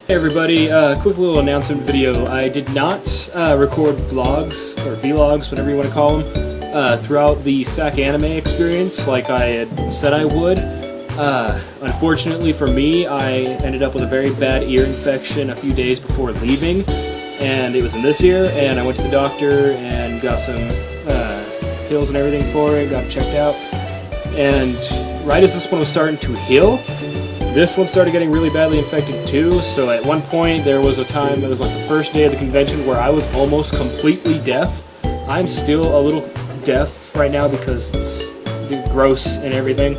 Hey everybody, quick little announcement video. I did not record vlogs, or vlogs, whatever you want to call them, throughout the SacAnime experience like I had said I would. Unfortunately for me, I ended up with a very bad ear infection a few days before leaving, and it was in this ear, and I went to the doctor and got some pills and everything for it, got it checked out, and right as this one was starting to heal, this one started getting really badly infected too. So at one point there was a time, it was like the first day of the convention, where I was almost completely deaf. I'm still a little deaf right now because it's gross and everything.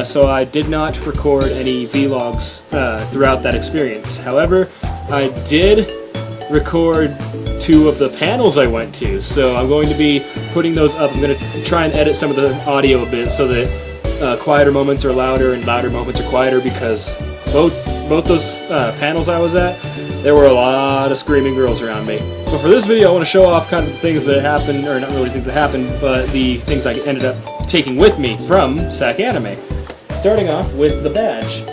So I did not record any vlogs throughout that experience. However, I did record 2 of the panels I went to, so I'm going to be putting those up. I'm going to try and edit some of the audio a bit so that quieter moments are louder and louder moments are quieter, because both those panels I was at, there were a lot of screaming girls around me. But for this video I want to show off kind of the things that happened, or not really things that happened, but the things I ended up taking with me from SacAnime. Starting off with the badge.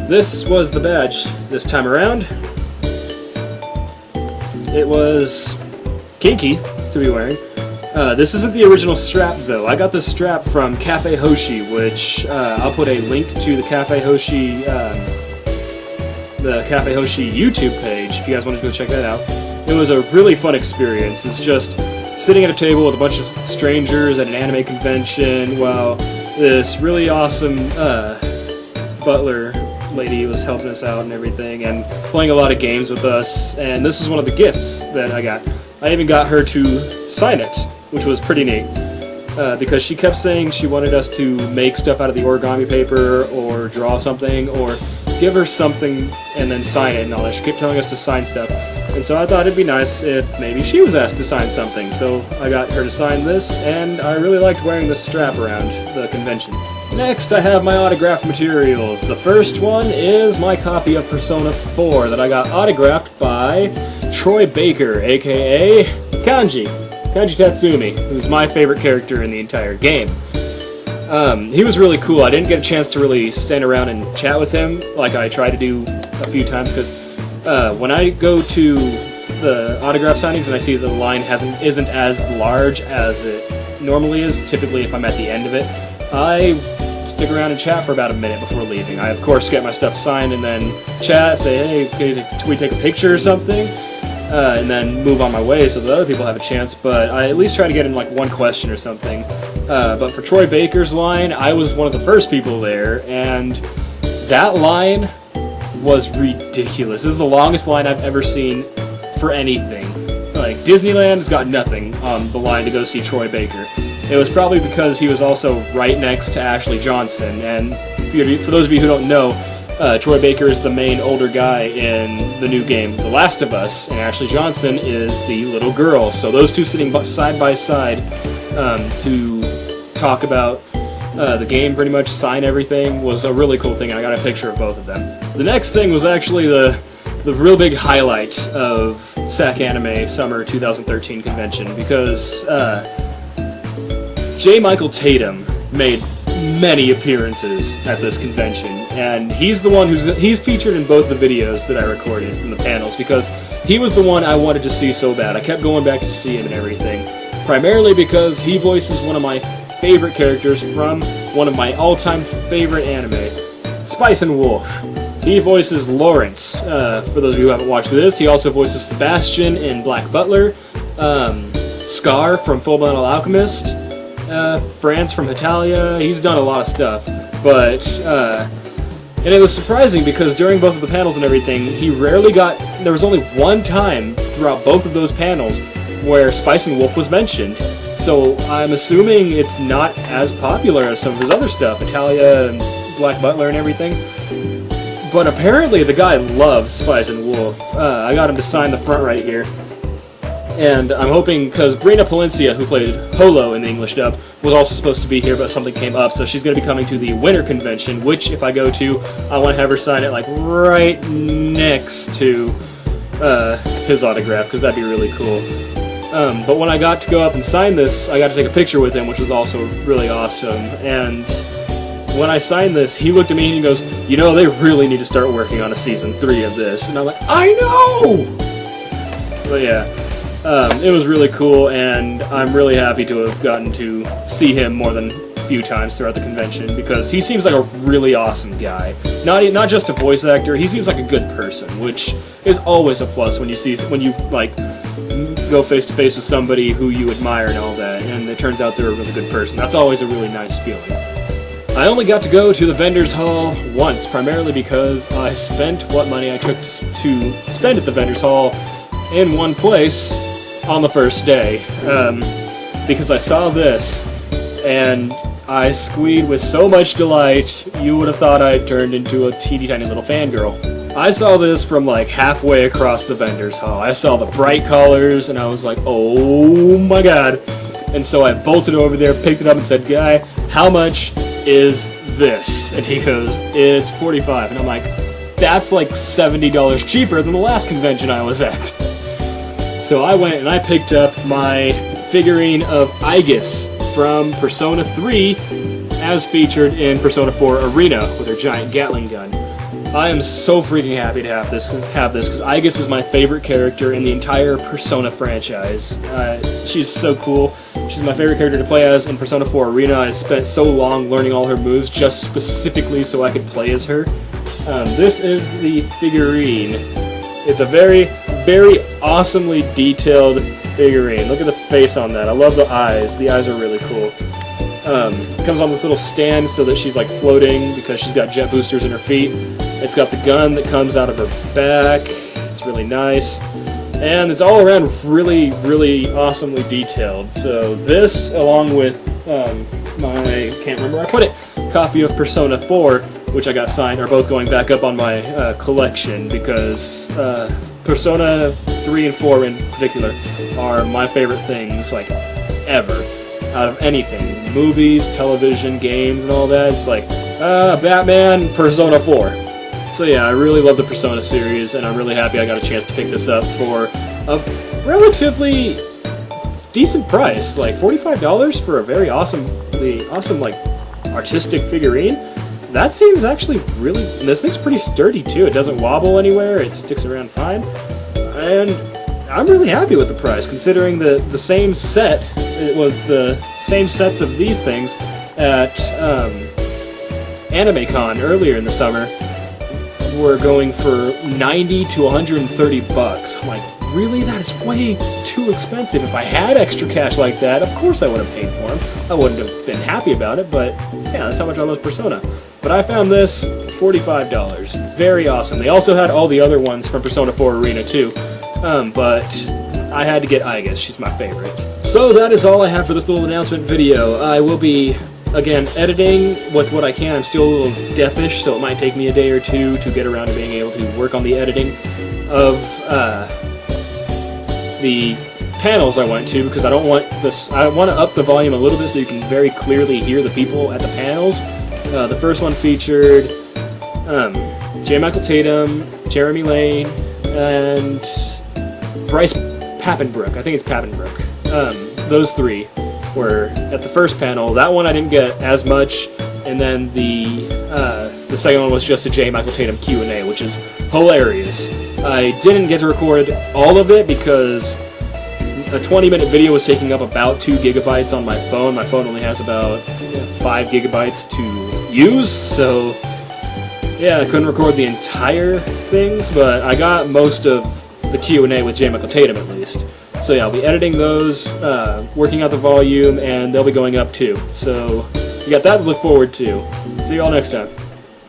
This was the badge this time around. It was kinky to be wearing. This isn't the original strap though. I got this strap from Cafe Hoshi, which I'll put a link to the Cafe Hoshi YouTube page if you guys want to go check that out. It was a really fun experience. It's just sitting at a table with a bunch of strangers at an anime convention while this really awesome butler lady was helping us out and everything, and playing a lot of games with us, and this was one of the gifts that I got. I even got her to sign it, which was pretty neat, because she kept saying she wanted us to make stuff out of the origami paper, or draw something, or give her something and then sign it and all that. She kept telling us to sign stuff, and so I thought it'd be nice if maybe she was asked to sign something, so I got her to sign this, and I really liked wearing this strap around the convention. Next, I have my autographed materials. The first one is my copy of Persona 4 that I got autographed by Troy Baker, aka Kanji Tatsumi, who's my favorite character in the entire game. He was really cool. I didn't get a chance to really stand around and chat with him like I tried to do a few times, because when I go to the autograph signings and I see that the line isn't as large as it normally is, typically if I'm at the end of it, I stick around and chat for about a minute before leaving. I of course get my stuff signed and then chat, say, hey, can we take a picture or something? And then move on my way so that other people have a chance, but I at least try to get in like one question or something. But for Troy Baker's line, I was one of the first people there, and that line was ridiculous. This is the longest line I've ever seen for anything. Like, Disneyland's got nothing on the line to go see Troy Baker. It was probably because he was also right next to Ashley Johnson, and for those of you who don't know, Troy Baker is the main older guy in the new game, The Last of Us, and Ashley Johnson is the little girl. So those two sitting side by side to talk about the game, pretty much sign everything, was a really cool thing. I got a picture of both of them. The next thing was actually the real big highlight of SacAnime Summer 2013 convention, because J. Michael Tatum made many appearances at this convention, and he's the one he's featured in both the videos that I recorded from the panels, because he was the one I wanted to see so bad. I kept going back to see him and everything, primarily because he voices one of my favorite characters from one of my all-time favorite anime, Spice and Wolf. He voices Lawrence. For those of you who haven't watched this, he also voices Sebastian in Black Butler, Scar from Fullmetal Alchemist, Franz from Hetalia. He's done a lot of stuff, but and it was surprising because during both of the panels and everything, there was only one time throughout both of those panels where Spice and Wolf was mentioned. So I'm assuming it's not as popular as some of his other stuff, Hetalia and Black Butler and everything. But apparently the guy loves Spice and Wolf. I got him to sign the front right here. And I'm hoping, because Brina Palencia, who played Holo in the English dub, was also supposed to be here, but something came up, so she's going to be coming to the Winter Convention, which, if I go to, I want to have her sign it, like, right next to his autograph, because that'd be really cool. But when I got to go up and sign this, I got to take a picture with him, which was also really awesome. And when I signed this, he looked at me and he goes, "You know, they really need to start working on a season 3 of this." And I'm like, I know! But yeah, it was really cool, and I'm really happy to have gotten to see him more than a few times throughout the convention, because he seems like a really awesome guy. Not just a voice actor, he seems like a good person, which is always a plus when you like go face to face with somebody who you admire and all that, and it turns out they're a really good person. That's always a really nice feeling. I only got to go to the vendors hall once, primarily because I spent what money I took to spend at the vendors hall in one place on the first day, because I saw this, and I squeed with so much delight, you would have thought I'd turned into a teeny tiny little fangirl. I saw this from like halfway across the vendors hall. I saw the bright colors, and I was like, oh my god. And so I bolted over there, picked it up, and said, "Guy, how much is this?" And he goes, "It's $45. And I'm like, that's like $70 cheaper than the last convention I was at. So I went and I picked up my figurine of Aegis from Persona 3 as featured in Persona 4 Arena with her giant Gatling gun. I am so freaking happy to have this because Aegis is my favorite character in the entire Persona franchise. She's so cool. She's my favorite character to play as in Persona 4 Arena. I spent so long learning all her moves just specifically so I could play as her. This is the figurine. It's a very, very awesomely detailed figurine. Look at the face on that. I love the eyes. The eyes are really cool. It comes on this little stand so that she's like floating because she's got jet boosters in her feet. It's got the gun that comes out of her back. It's really nice. And it's all around really, really awesomely detailed. So this, along with my, can't remember where I put it, copy of Persona 4, which I got signed, are both going back up on my collection because Persona 3 and 4 in particular are my favorite things, like, ever. Out of anything. Movies, television, games, and all that. It's like, Batman, Persona 4. So yeah, I really love the Persona series, and I'm really happy I got a chance to pick this up for a relatively decent price. Like, $45 for a very awesome, like, artistic figurine. That seems actually really... And this thing's pretty sturdy, too. It doesn't wobble anywhere. It sticks around fine. And I'm really happy with the price, considering the same set... It was the same sets of these things at AnimeCon earlier in the summer. We're going for $90 to $130. I'm like, really? That is way too expensive. If I had extra cash like that, of course I would have paid for them. I wouldn't have been happy about it, but yeah, that's how much I love Persona. But I found this $45. Very awesome. They also had all the other ones from Persona 4 Arena too, but I had to get Aegis. She's my favorite. So that is all I have for this little announcement video. I will be, again, editing with what I can. I'm still a little deafish, so it might take me a day or two to get around to being able to work on the editing of the panels I went to, because I don't want this. I want to up the volume a little bit so you can very clearly hear the people at the panels. The first one featured J. Michael Tatum, Jeremy Lane, and Bryce Papenbrook. I think it's Papenbrook. Those three were at the first panel. That one I didn't get as much, and then the second one was just a J. Michael Tatum Q&A, which is hilarious. I didn't get to record all of it because a 20-minute video was taking up about 2 gigabytes on my phone. My phone only has about 5 gigabytes to use, so yeah, I couldn't record the entire things, but I got most of the Q&A with J. Michael Tatum at least. So yeah, I'll be editing those, working out the volume, and they'll be going up too. So you got that to look forward to. See you all next time.